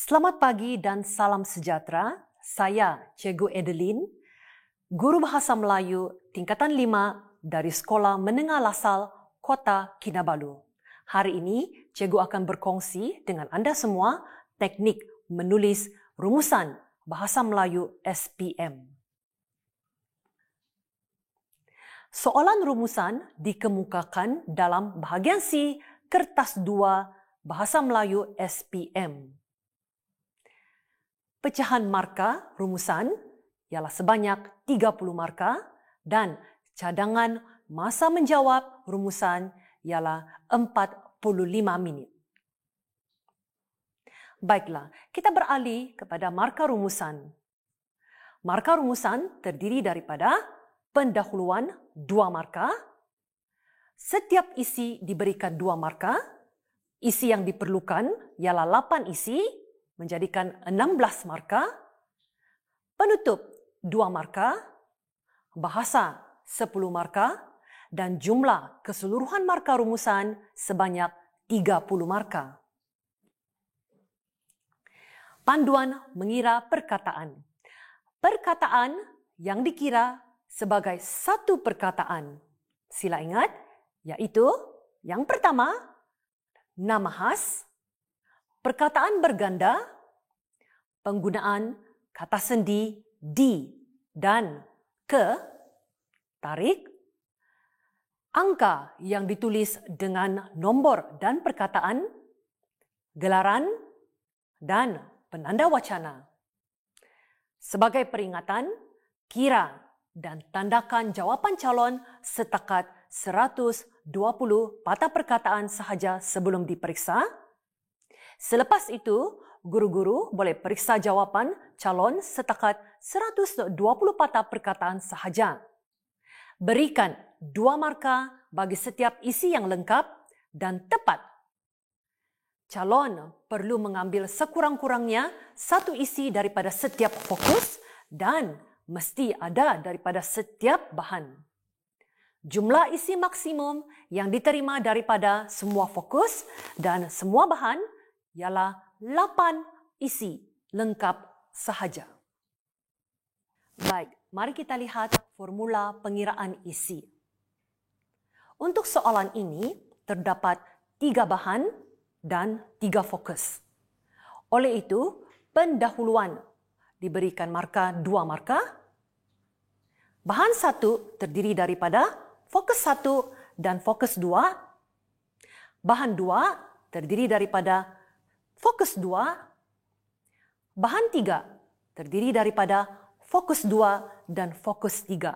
Selamat pagi dan salam sejahtera. Saya Cikgu Adeline, Guru Bahasa Melayu Tingkatan 5 dari Sekolah Menengah Lasal Kota Kinabalu. Hari ini, Cikgu akan berkongsi dengan anda semua teknik menulis rumusan Bahasa Melayu SPM. Soalan rumusan dikemukakan dalam bahagian C kertas 2 Bahasa Melayu SPM. Pecahan markah rumusan ialah sebanyak 30 markah dan cadangan masa menjawab rumusan ialah 45 minit. Baiklah, kita beralih kepada markah rumusan. Markah rumusan terdiri daripada pendahuluan 2 markah. Setiap isi diberikan 2 markah. Isi yang diperlukan ialah 8 isi, menjadikan 16 markah. Penutup 2 markah. Bahasa 10 markah. Dan jumlah keseluruhan markah rumusan sebanyak 30 markah. Panduan mengira perkataan. Perkataan yang dikira sebagai satu perkataan. Sila ingat, iaitu yang pertama, nama khas, perkataan berganda, penggunaan kata sendi di dan ke, tarik, angka yang ditulis dengan nombor dan perkataan, gelaran, dan penanda wacana. Sebagai peringatan, kira dan tandakan jawapan calon setakat 120 patah perkataan sahaja sebelum diperiksa. Selepas itu, guru-guru boleh periksa jawapan calon setakat 120 patah perkataan sahaja. Berikan 2 markah bagi setiap isi yang lengkap dan tepat. Calon perlu mengambil sekurang-kurangnya 1 isi daripada setiap fokus dan mesti ada daripada setiap bahan. Jumlah isi maksimum yang diterima daripada semua fokus dan semua bahan ialah 8 isi lengkap sahaja. Baik, mari kita lihat formula pengiraan isi. Untuk soalan ini, terdapat 3 bahan dan 3 fokus. Oleh itu, pendahuluan diberikan markah 2 markah. Bahan 1 terdiri daripada fokus 1 dan fokus 2. Bahan 2 terdiri daripada fokus 2. Bahan 3 terdiri daripada fokus 2 dan fokus 3.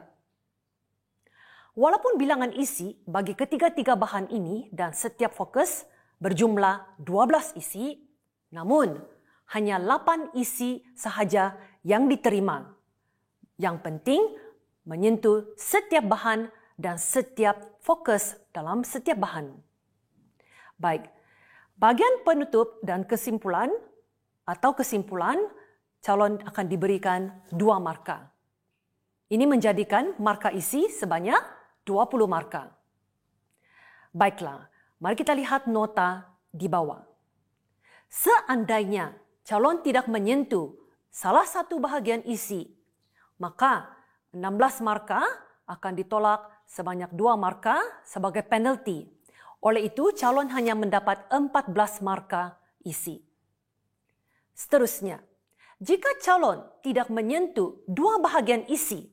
Walaupun bilangan isi bagi ketiga-tiga bahan ini dan setiap fokus berjumlah 12 isi, namun hanya 8 isi sahaja yang diterima. Yang penting menyentuh setiap bahan dan setiap fokus dalam setiap bahan. Baik, bagian penutup dan kesimpulan atau kesimpulan, calon akan diberikan 2 markah. Ini menjadikan markah isi sebanyak 20 markah. Baiklah, mari kita lihat nota di bawah. Seandainya calon tidak menyentuh salah satu bahagian isi, maka 16 markah akan ditolak sebanyak 2 markah sebagai penalti. Oleh itu, calon hanya mendapat 14 markah isi. Seterusnya, jika calon tidak menyentuh 2 bahagian isi,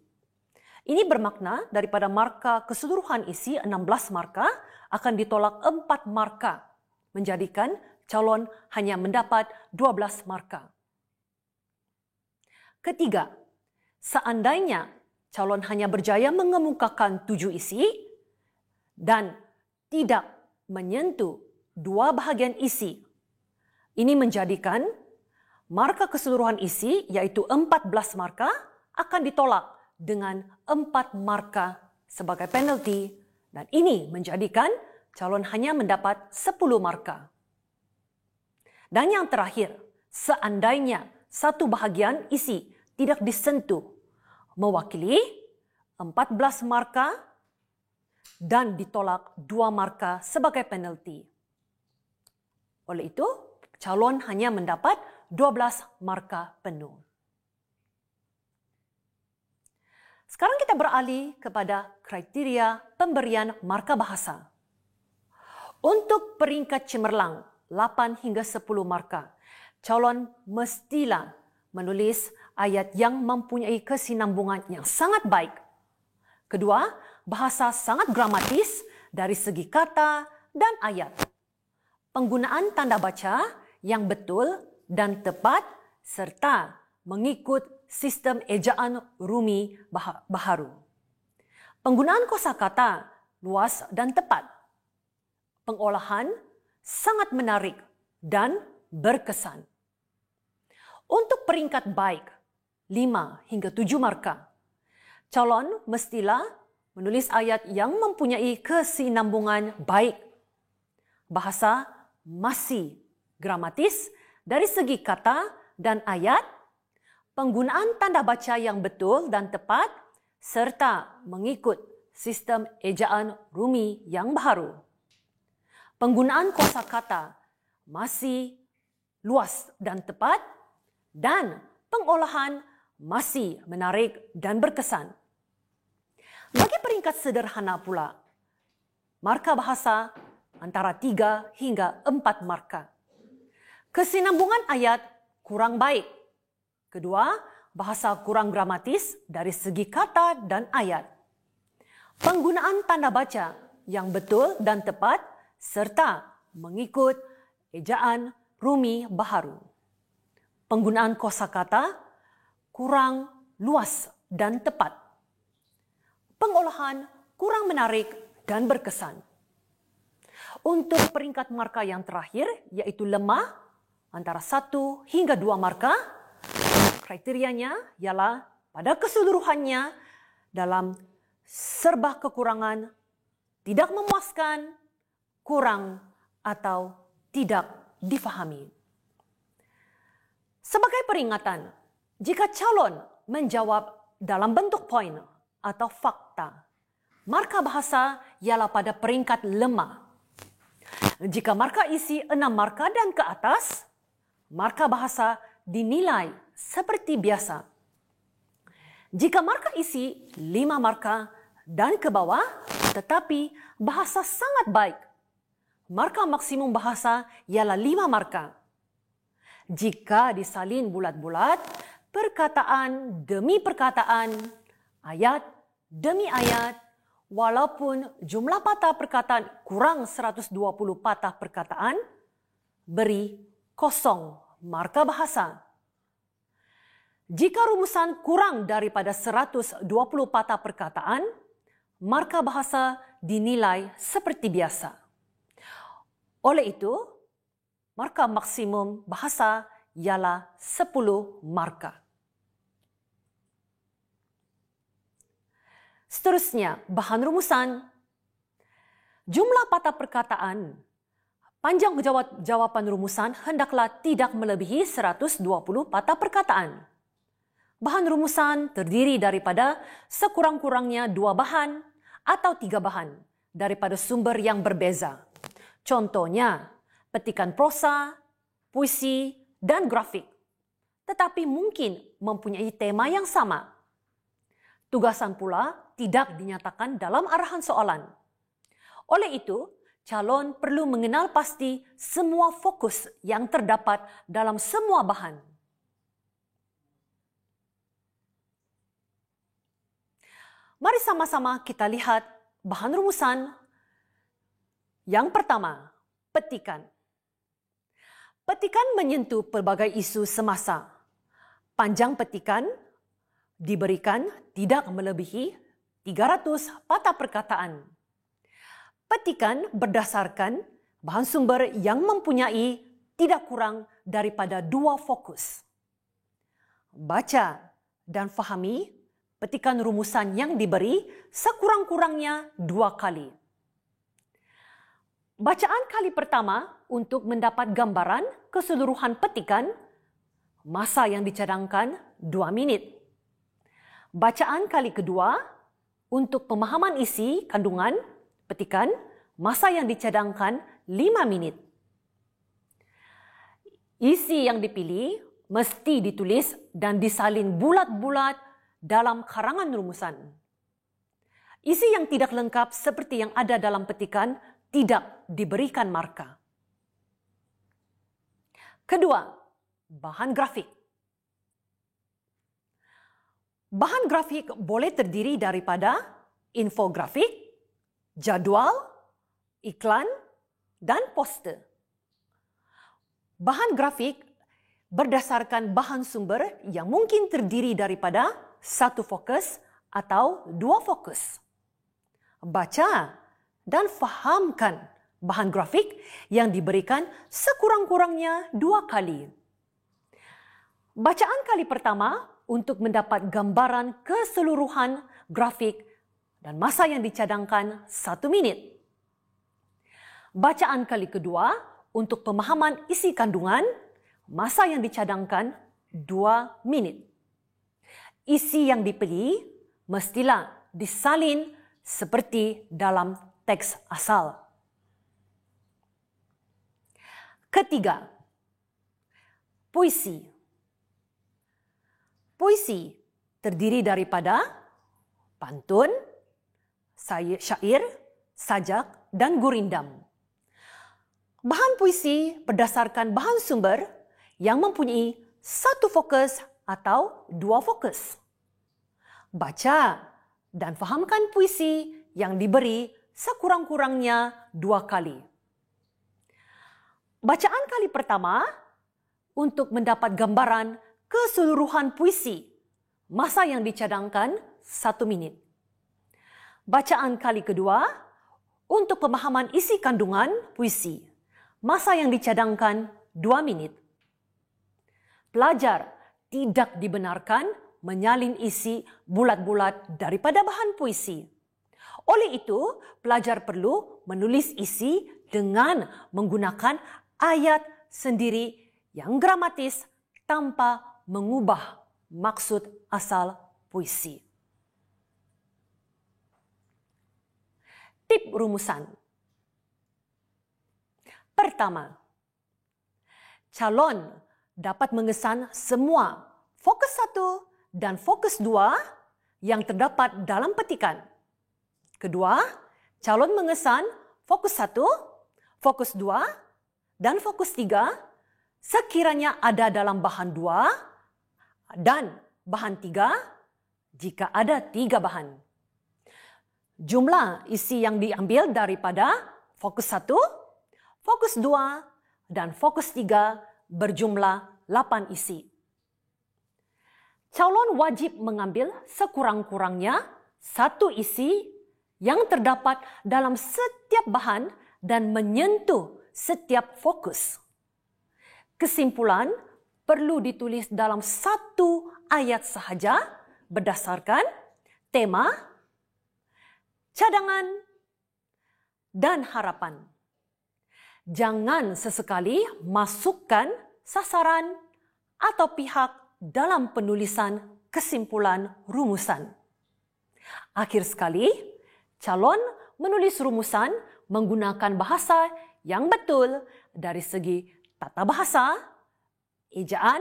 ini bermakna daripada markah keseluruhan isi 16 markah akan ditolak 4 markah, menjadikan calon hanya mendapat 12 markah. Ketiga, seandainya calon hanya berjaya mengemukakan 7 isi dan tidak menyentuh 2 bahagian isi, ini menjadikan markah keseluruhan isi iaitu 14 markah akan ditolak dengan 4 markah sebagai penalti dan ini menjadikan calon hanya mendapat 10 markah. Dan yang terakhir, seandainya satu bahagian isi tidak disentuh, mewakili 14 markah dan ditolak 2 markah sebagai penalti. Oleh itu, calon hanya mendapat 12 marka penuh. Sekarang kita beralih kepada kriteria pemberian marka bahasa. Untuk peringkat cemerlang 8 hingga 10 marka, calon mestilah menulis ayat yang mempunyai kesinambungan yang sangat baik. Kedua, bahasa sangat gramatis dari segi kata dan ayat. Penggunaan tanda baca yang betul dan tepat serta mengikut sistem ejaan Rumi baharu. Penggunaan kosakata luas dan tepat. Pengolahan sangat menarik dan berkesan. Untuk peringkat baik 5 hingga 7 marka, calon mestilah menulis ayat yang mempunyai kesinambungan baik. Bahasa masih gramatis dari segi kata dan ayat. Penggunaan tanda baca yang betul dan tepat serta mengikut sistem ejaan Rumi yang baharu. Penggunaan kosakata masih luas dan tepat dan pengolahan masih menarik dan berkesan. Bagi peringkat sederhana pula, marka bahasa antara 3 hingga 4 marka. Kesinambungan ayat kurang baik. Kedua, bahasa kurang gramatis dari segi kata dan ayat. Penggunaan tanda baca yang betul dan tepat serta mengikut ejaan Rumi baharu. Penggunaan kosakata kurang luas dan tepat. Pengolahan kurang menarik dan berkesan. Untuk peringkat marka yang terakhir, yaitu lemah, antara 1 hingga 2 marka, kriterianya ialah pada keseluruhannya dalam serba kekurangan, tidak memuaskan, kurang, atau tidak difahami. Sebagai peringatan, jika calon menjawab dalam bentuk poin atau fakta, marka bahasa ialah pada peringkat lemah. Jika marka isi 6 marka dan ke atas, marka bahasa dinilai seperti biasa. Jika marka isi 5 marka dan ke bawah, tetapi bahasa sangat baik, marka maksimum bahasa ialah 5 marka. Jika disalin bulat-bulat, perkataan demi perkataan, ayat demi ayat, walaupun jumlah patah perkataan kurang 120 patah perkataan, beri 0 marka bahasa. Jika rumusan kurang daripada 120 patah perkataan, marka bahasa dinilai seperti biasa. Oleh itu, marka maksimum bahasa ialah 10 marka. Seterusnya, bahan rumusan. Jumlah patah perkataan. Panjang jawapan rumusan hendaklah tidak melebihi 120 patah perkataan. Bahan rumusan terdiri daripada sekurang-kurangnya 2 bahan atau 3 bahan daripada sumber yang berbeza. Contohnya, petikan prosa, puisi, dan grafik. Tetapi mungkin mempunyai tema yang sama. Tugasan pula tidak dinyatakan dalam arahan soalan. Oleh itu, calon perlu mengenal pasti semua fokus yang terdapat dalam semua bahan. Mari sama-sama kita lihat bahan rumusan. Yang pertama, petikan. Petikan menyentuh pelbagai isu semasa. Panjang petikan diberikan tidak melebihi 300 patah perkataan. Petikan berdasarkan bahan sumber yang mempunyai tidak kurang daripada 2 fokus. Baca dan fahami petikan rumusan yang diberi sekurang-kurangnya 2 kali. Bacaan kali pertama untuk mendapat gambaran keseluruhan petikan, masa yang dicadangkan 2 minit. Bacaan kali kedua untuk pemahaman isi kandungan petikan, masa yang dicadangkan 5 minit. Isi yang dipilih mesti ditulis dan disalin bulat-bulat dalam karangan rumusan. Isi yang tidak lengkap seperti yang ada dalam petikan tidak diberikan marka. Kedua, bahan grafik. Bahan grafik boleh terdiri daripada infografik, jadual, iklan, dan poster. Bahan grafik berdasarkan bahan sumber yang mungkin terdiri daripada satu fokus atau dua fokus. Baca dan fahamkan bahan grafik yang diberikan sekurang-kurangnya 2 kali. Bacaan kali pertama untuk mendapat gambaran keseluruhan grafik dan masa yang dicadangkan 1 minit. Bacaan kali kedua untuk pemahaman isi kandungan, masa yang dicadangkan 2 minit. Isi yang dipilih mestilah disalin seperti dalam teks asal. Ketiga, puisi. Puisi terdiri daripada pantun, syair, sajak, dan gurindam. Bahan puisi berdasarkan bahan sumber yang mempunyai satu fokus atau 2 fokus. Baca dan fahamkan puisi yang diberi sekurang-kurangnya 2 kali. Bacaan kali pertama untuk mendapat gambaran keseluruhan puisi, masa yang dicadangkan 1 minit. Bacaan kali kedua untuk pemahaman isi kandungan puisi, masa yang dicadangkan 2 menit. Pelajar tidak dibenarkan menyalin isi bulat-bulat daripada bahan puisi. Oleh itu, pelajar perlu menulis isi dengan menggunakan ayat sendiri yang gramatis tanpa mengubah maksud asal puisi. Tip rumusan. Pertama, calon dapat mengesan semua fokus 1 dan fokus 2 yang terdapat dalam petikan. Kedua, calon mengesan fokus 1, fokus 2, dan fokus 3 sekiranya ada dalam bahan 2 dan bahan 3 jika ada 3 bahan. Jumlah isi yang diambil daripada fokus 1, fokus 2, dan fokus 3 berjumlah 8 isi. Calon wajib mengambil sekurang-kurangnya 1 isi yang terdapat dalam setiap bahan dan menyentuh setiap fokus. Kesimpulan perlu ditulis dalam 1 ayat sahaja berdasarkan tema, cadangan, dan harapan. Jangan sesekali masukkan sasaran atau pihak dalam penulisan kesimpulan rumusan. Akhir sekali, calon menulis rumusan menggunakan bahasa yang betul dari segi tata bahasa, ejaan,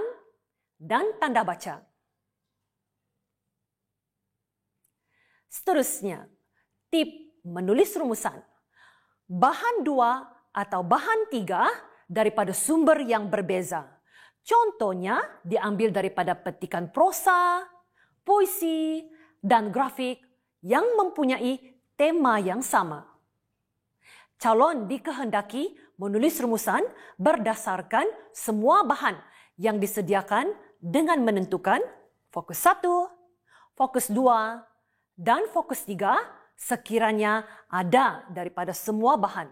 dan tanda baca. Seterusnya, tip menulis rumusan. Bahan 2 atau bahan 3 daripada sumber yang berbeza. Contohnya diambil daripada petikan prosa, puisi, dan grafik yang mempunyai tema yang sama. Calon dikehendaki menulis rumusan berdasarkan semua bahan yang disediakan dengan menentukan fokus 1, fokus 2, dan fokus 3 sekiranya ada daripada semua bahan.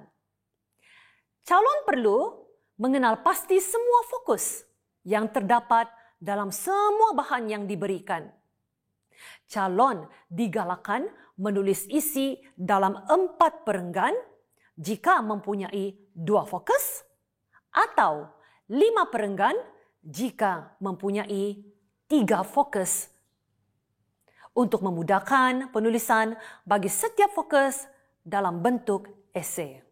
Calon perlu mengenal pasti semua fokus yang terdapat dalam semua bahan yang diberikan. Calon digalakkan menulis isi dalam 4 perenggan jika mempunyai 2 fokus atau 5 perenggan jika mempunyai 3 fokus untuk memudahkan penulisan bagi setiap fokus dalam bentuk esei.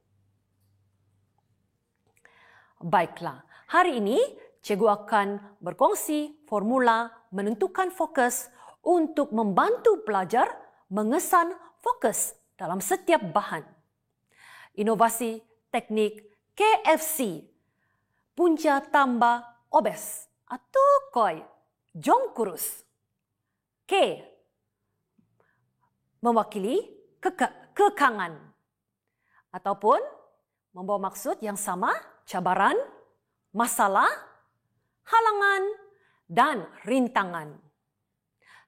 Baiklah, Hari ini, cikgu akan berkongsi formula menentukan fokus untuk membantu pelajar mengesan fokus dalam setiap bahan. Inovasi teknik KFC, punca tambah obes atau koi, jom kurus. K, mewakili kekangan ataupun membawa maksud yang sama, cabaran, masalah, halangan, dan rintangan.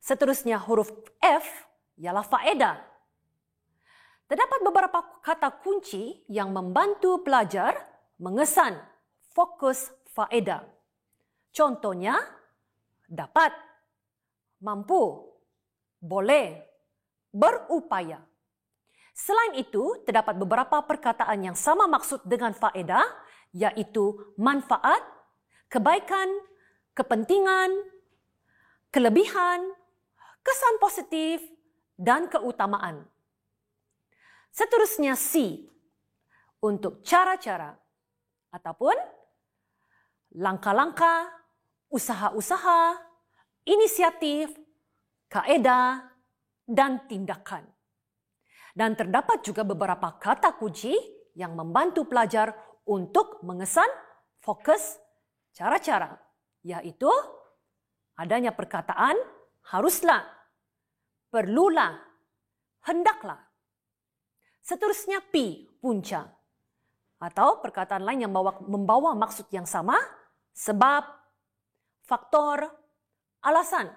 Seterusnya huruf F ialah faedah. Terdapat beberapa kata kunci yang membantu pelajar mengesan fokus faedah. Contohnya, dapat, mampu, boleh, berupaya. Selain itu, terdapat beberapa perkataan yang sama maksud dengan faedah, yaitu manfaat, kebaikan, kepentingan, kelebihan, kesan positif, dan keutamaan. Seterusnya C, untuk cara-cara ataupun langkah-langkah, usaha-usaha, inisiatif, kaedah, dan tindakan. Dan terdapat juga beberapa kata kunci yang membantu pelajar untuk mengesan fokus cara-cara, yaitu adanya perkataan haruslah, perlulah, hendaklah. Seterusnya P, punca, atau perkataan lain yang membawa maksud yang sama, sebab, faktor, alasan.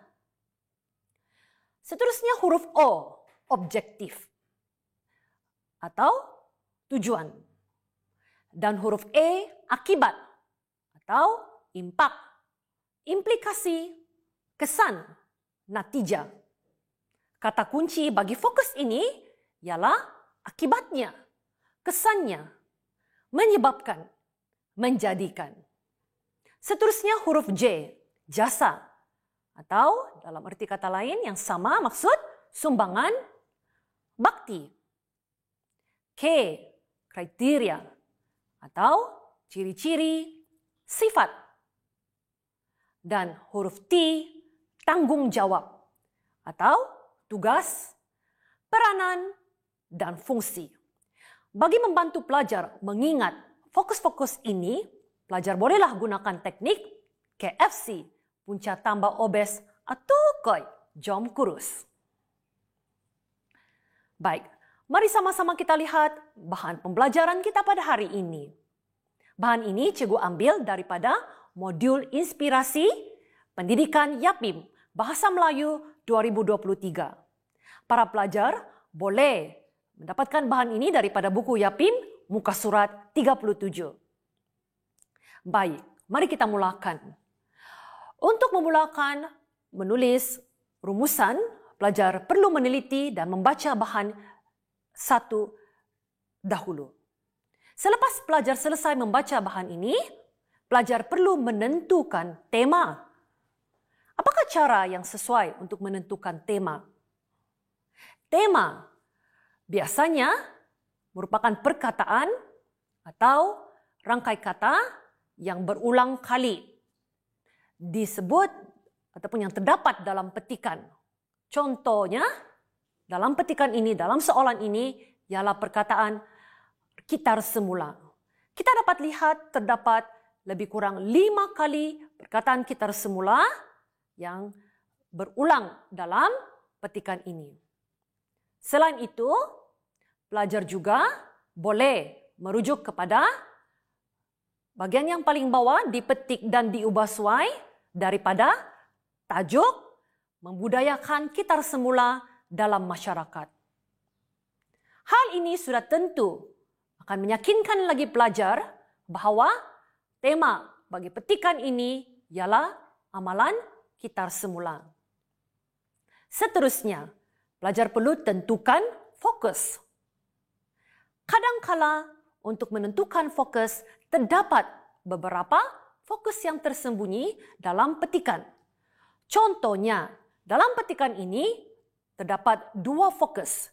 Seterusnya huruf O, objektif, atau tujuan. Dan huruf E, akibat, atau impak, implikasi, kesan, natijah. Kata kunci bagi fokus ini ialah akibatnya, kesannya, menyebabkan, menjadikan. Seterusnya huruf J, jasa, atau dalam arti kata lain yang sama maksud sumbangan, bakti. K, kriteria, atau ciri-ciri, sifat. Dan huruf T, tanggung jawab, atau tugas, peranan, dan fungsi. Bagi membantu pelajar mengingat fokus-fokus ini, pelajar bolehlah gunakan teknik KFC, punca tambah obes, atau koi, jom kurus. Baik, mari sama-sama kita lihat bahan pembelajaran kita pada hari ini. Bahan ini cikgu ambil daripada modul inspirasi pendidikan Yapim Bahasa Melayu 2023. Para pelajar boleh mendapatkan bahan ini daripada buku Yapim muka surat 37. Baik, mari kita mulakan. Untuk memulakan menulis rumusan, pelajar perlu meneliti dan membaca bahan satu dahulu. Selepas pelajar selesai membaca bahan ini, pelajar perlu menentukan tema. Apakah cara yang sesuai untuk menentukan tema? Tema biasanya merupakan perkataan atau rangkai kata yang berulang kali disebut ataupun yang terdapat dalam petikan. Contohnya, dalam petikan ini, dalam soalan ini, ialah perkataan kitar semula. Kita dapat lihat terdapat lebih kurang 5 kali perkataan kitar semula yang berulang dalam petikan ini. Selain itu, pelajar juga boleh merujuk kepada bagian yang paling bawah, dipetik dan diubah sesuai daripada tajuk membudayakan kitar semula dalam masyarakat. Hal ini sudah tentu akan meyakinkan lagi pelajar bahawa tema bagi petikan ini ialah amalan kitar semula. Seterusnya, pelajar perlu tentukan fokus. Kadangkala untuk menentukan fokus terdapat beberapa fokus yang tersembunyi dalam petikan. Contohnya, dalam petikan ini terdapat 2 fokus,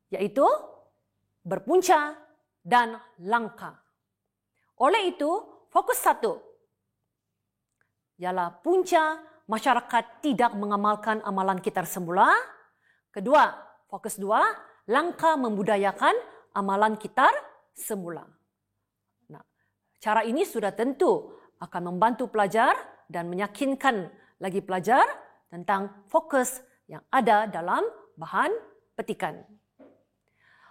yaitu berpunca dan langkah. Oleh itu, fokus 1 ialah punca masyarakat tidak mengamalkan amalan kitar semula. Kedua, fokus 2, langkah membudayakan amalan kitar semula. Nah, cara ini sudah tentu akan membantu pelajar dan meyakinkan lagi pelajar tentang fokus yang ada dalam bahan petikan.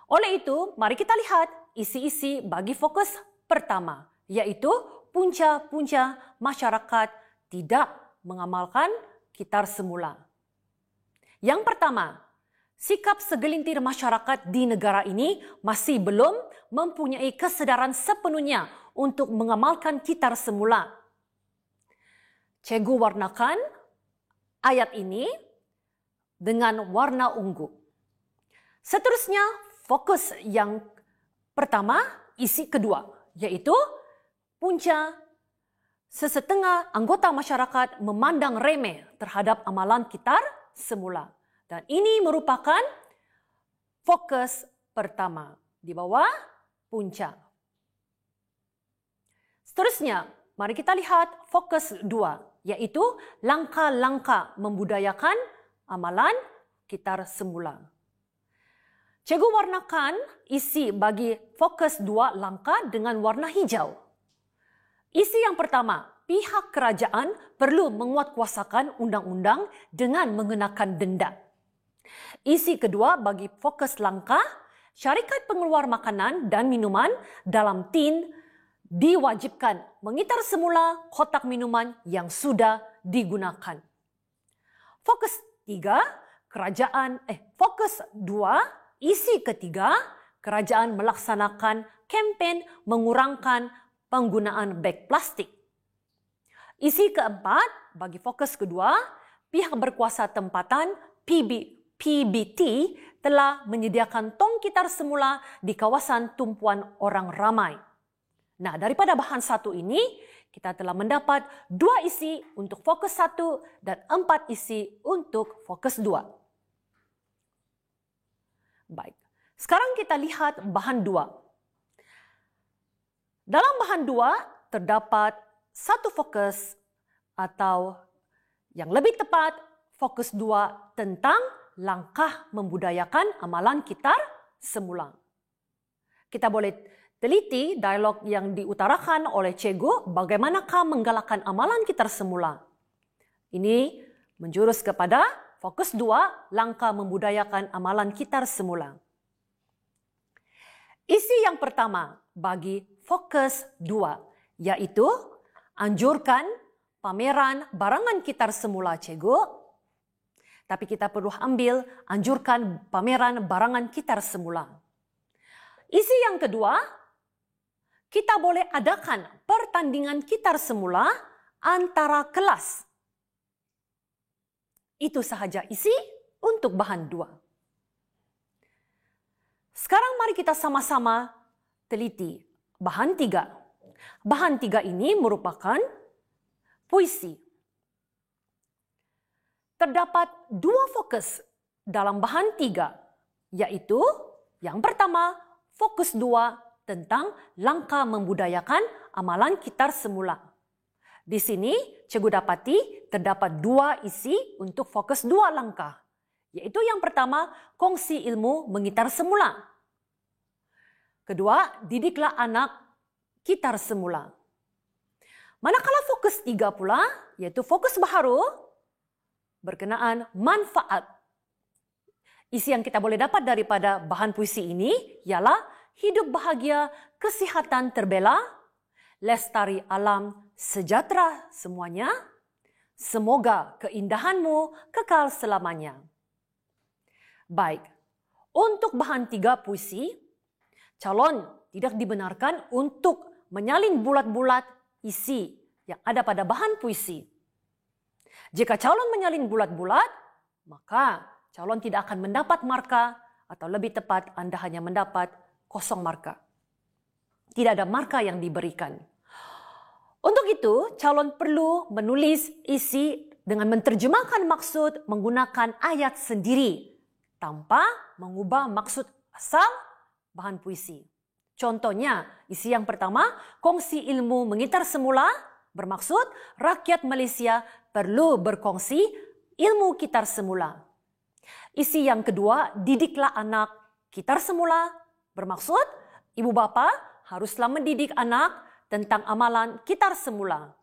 Oleh itu, mari kita lihat isi-isi bagi fokus pertama, yaitu punca-punca masyarakat tidak mengamalkan kitar semula. Yang pertama, sikap segelintir masyarakat di negara ini masih belum mempunyai kesedaran sepenuhnya untuk mengamalkan kitar semula. Cikgu warnakan ayat ini dengan warna ungu. Seterusnya, fokus yang pertama, isi kedua, yaitu punca sesetengah anggota masyarakat memandang remeh terhadap amalan kitar semula. Dan ini merupakan fokus pertama di bawah punca. Seterusnya, mari kita lihat fokus 2, yaitu langkah-langkah membudayakan amalan kitar semula. Cikgu warnakan isi bagi fokus 2 langkah dengan warna hijau. Isi yang pertama, pihak kerajaan perlu menguatkuasakan undang-undang dengan mengenakan denda. Isi kedua bagi fokus langkah, syarikat pengeluar makanan dan minuman dalam tin diwajibkan mengitar semula kotak minuman yang sudah digunakan. Fokus 3, fokus 2, isi ketiga, kerajaan melaksanakan kempen mengurangkan penggunaan beg plastik. Isi keempat, bagi fokus kedua, pihak berkuasa tempatan PBT telah menyediakan tong kitar semula di kawasan tumpuan orang ramai. Nah, daripada bahan 1 ini, kita telah mendapat 2 isi untuk fokus 1 dan 4 isi untuk fokus 2. Baik, sekarang kita lihat bahan 2. Dalam bahan 2 terdapat 1 fokus atau yang lebih tepat fokus 2 tentang langkah membudayakan amalan kitar semula. Kita boleh teliti dialog yang diutarakan oleh cikgu bagaimanakah menggalakkan amalan kitar semula. Ini menjurus kepada fokus 2, langkah membudayakan amalan kitar semula. Isi yang pertama bagi fokus 2, yaitu anjurkan pameran barangan kitar semula, cikgu. Tapi kita perlu ambil anjurkan pameran barangan kitar semula. Isi yang kedua, kita boleh adakan pertandingan kitar semula antara kelas. Itu sahaja isi untuk bahan 2. Sekarang mari kita sama-sama teliti bahan 3. Bahan 3 ini merupakan puisi. Terdapat 2 fokus dalam bahan 3, yaitu yang pertama, fokus 2 tentang langkah membudayakan amalan kitar semula. Di sini, cikgu dapati terdapat 2 isi untuk fokus 2 langkah, yaitu yang pertama, kongsi ilmu mengitar semula. Kedua, didiklah anak kitar semula. Manakala fokus 3 pula, yaitu fokus baharu, berkenaan manfaat. Isi yang kita boleh dapat daripada bahan puisi ini ialah hidup bahagia, kesihatan terbela, lestari alam, sejahtera semuanya, semoga keindahanmu kekal selamanya. Baik, untuk bahan 3 puisi, calon tidak dibenarkan untuk menyalin bulat-bulat isi yang ada pada bahan puisi. Jika calon menyalin bulat-bulat, maka calon tidak akan mendapat marka, atau lebih tepat Anda hanya mendapat 0 marka. Tidak ada marka yang diberikan. Untuk itu, calon perlu menulis isi dengan menerjemahkan maksud menggunakan ayat sendiri tanpa mengubah maksud asal bahan puisi. Contohnya, isi yang pertama, kongsi ilmu mengitar semula, bermaksud rakyat Malaysia perlu berkongsi ilmu kitar semula. Isi yang kedua, didiklah anak kitar semula, bermaksud ibu bapa haruslah mendidik anak tentang amalan kitar semula.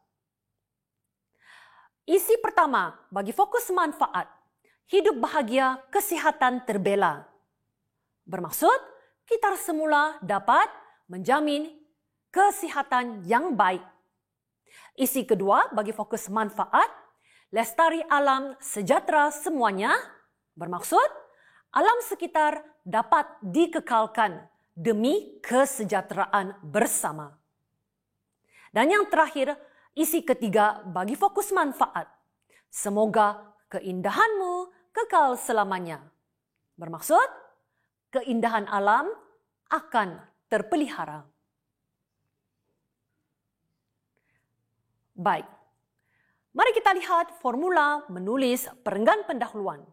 Isi pertama, bagi fokus manfaat, hidup bahagia, kesihatan terbela. Bermaksud, kitar semula dapat menjamin kesihatan yang baik. Isi kedua, bagi fokus manfaat, lestari alam sejahtera semuanya. Bermaksud, alam sekitar dapat dikekalkan demi kesejahteraan bersama. Dan yang terakhir, isi ketiga bagi fokus manfaat. Semoga keindahanmu kekal selamanya. Bermaksud, keindahan alam akan terpelihara. Baik, mari kita lihat formula menulis perenggan pendahuluan.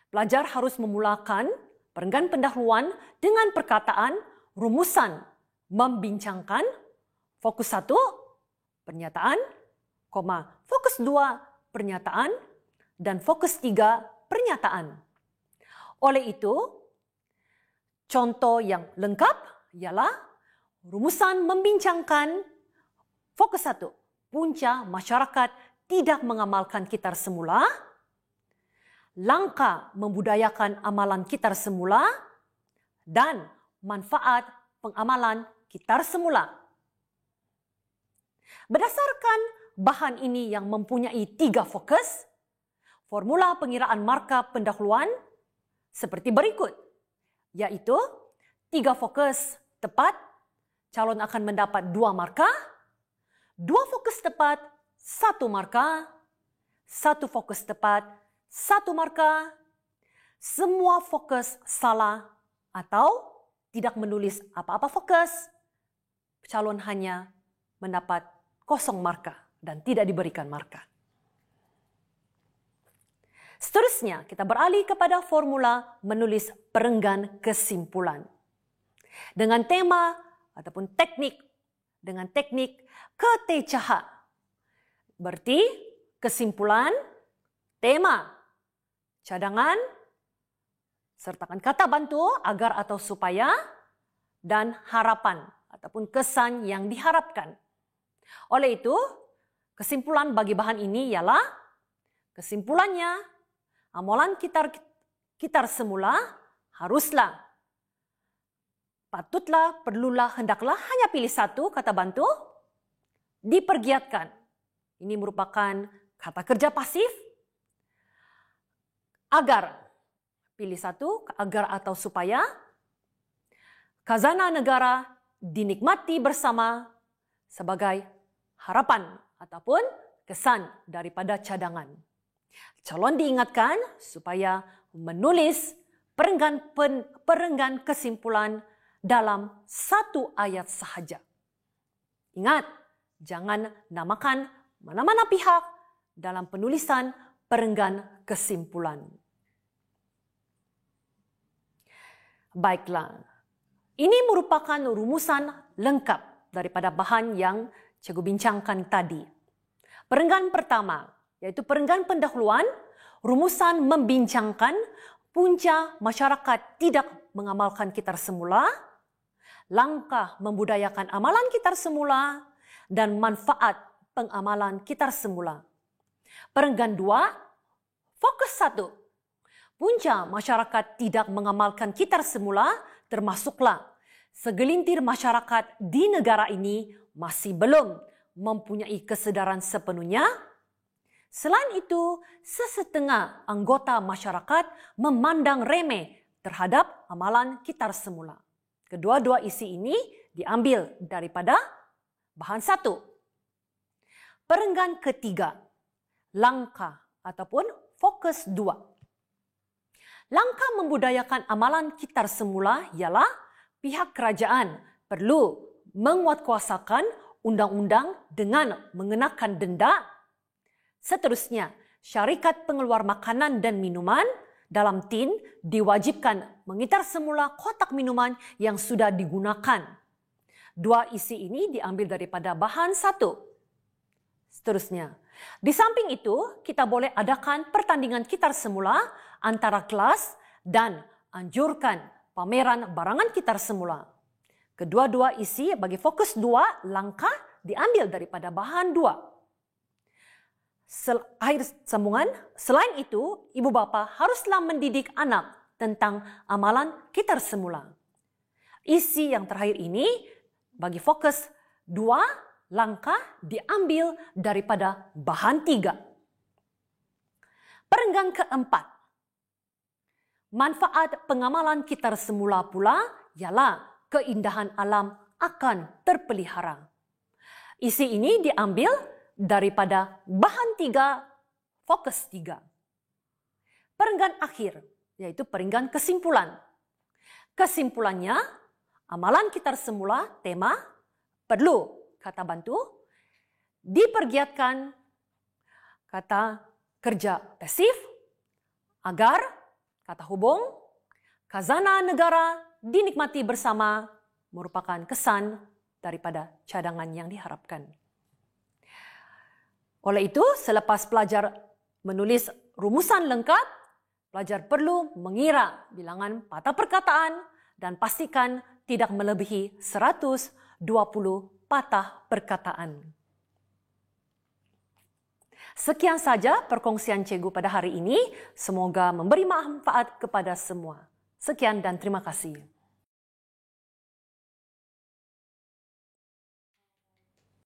Pelajar harus memulakan perenggan pendahuluan dengan perkataan rumusan membincangkan, fokus 1, pernyataan, fokus 2, pernyataan, dan fokus 3, pernyataan. Oleh itu, contoh yang lengkap ialah rumusan membincangkan, fokus 1, punca masyarakat tidak mengamalkan kitar semula, langkah membudayakan amalan kitar semula, dan manfaat pengamalan kitar semula. Berdasarkan bahan ini yang mempunyai 3 fokus, formula pengiraan markah pendahuluan seperti berikut, yaitu 3 fokus tepat, calon akan mendapat 2 markah, 2 fokus tepat, 1 markah, 1 fokus tepat, 1 markah, semua fokus salah atau tidak menulis apa-apa fokus, calon hanya mendapat 0 markah dan tidak diberikan markah. Seterusnya, kita beralih kepada formula menulis perenggan kesimpulan. Dengan tema ataupun teknik, dengan teknik ketecaha. Berarti kesimpulan, tema, cadangan, sertakan kata bantu agar atau supaya, dan harapan ataupun kesan yang diharapkan. Oleh itu, kesimpulan bagi bahan ini ialah kesimpulannya, amalan kitar semula haruslah, patutlah, perlulah, hendaklah hanya pilih 1 kata bantu, dipergiatkan. Ini merupakan kata kerja pasif. Agar, pilih 1, agar atau supaya, khazanah negara dinikmati bersama sebagai harapan ataupun kesan daripada cadangan. Calon diingatkan supaya menulis perenggan kesimpulan dalam 1 ayat sahaja. Ingat, jangan namakan mana-mana pihak dalam penulisan perenggan kesimpulan. Baiklah, ini merupakan rumusan lengkap daripada bahan yang cikgu bincangkan tadi. Perenggan pertama, yaitu perenggan pendahuluan, rumusan membincangkan punca masyarakat tidak mengamalkan kitar semula, langkah membudayakan amalan kitar semula, dan manfaat pengamalan kitar semula. Perenggan 2, fokus 1. Punca masyarakat tidak mengamalkan kitar semula termasuklah segelintir masyarakat di negara ini masih belum mempunyai kesedaran sepenuhnya. Selain itu, sesetengah anggota masyarakat memandang remeh terhadap amalan kitar semula. Kedua-dua isi ini diambil daripada bahan 1. Perenggan ketiga, langkah ataupun fokus 2. Langkah membudayakan amalan kitar semula ialah pihak kerajaan perlu menguatkuasakan undang-undang dengan mengenakan denda. Seterusnya, syarikat pengeluar makanan dan minuman dalam tin diwajibkan mengitar semula kotak minuman yang sudah digunakan. 2 isi ini diambil daripada bahan 1. Seterusnya, di samping itu kita boleh adakan pertandingan kitar semula antara kelas dan anjurkan pameran barangan kitar semula. Kedua-dua isi bagi fokus 2 langkah diambil daripada bahan 2. Akhir sambungan, selain itu, ibu bapa haruslah mendidik anak tentang amalan kitar semula. Isi yang terakhir ini bagi fokus 2 langkah diambil daripada bahan 3. Perenggan keempat. Manfaat pengamalan kitar semula pula ialah keindahan alam akan terpelihara. Isi ini diambil daripada bahan 3, fokus 3. Perenggan akhir, yaitu perenggan kesimpulan. Kesimpulannya, amalan kitar semula tema perlu kata bantu, dipergiatkan kata kerja pasif, agar kata hubung, khazanah negara dinikmati bersama merupakan kesan daripada cadangan yang diharapkan. Oleh itu, selepas pelajar menulis rumusan lengkap, pelajar perlu mengira bilangan patah perkataan dan pastikan tidak melebihi 120 patah perkataan. Sekian saja perkongsian cikgu pada hari ini. Semoga memberi manfaat kepada semua. Sekian dan terima kasih.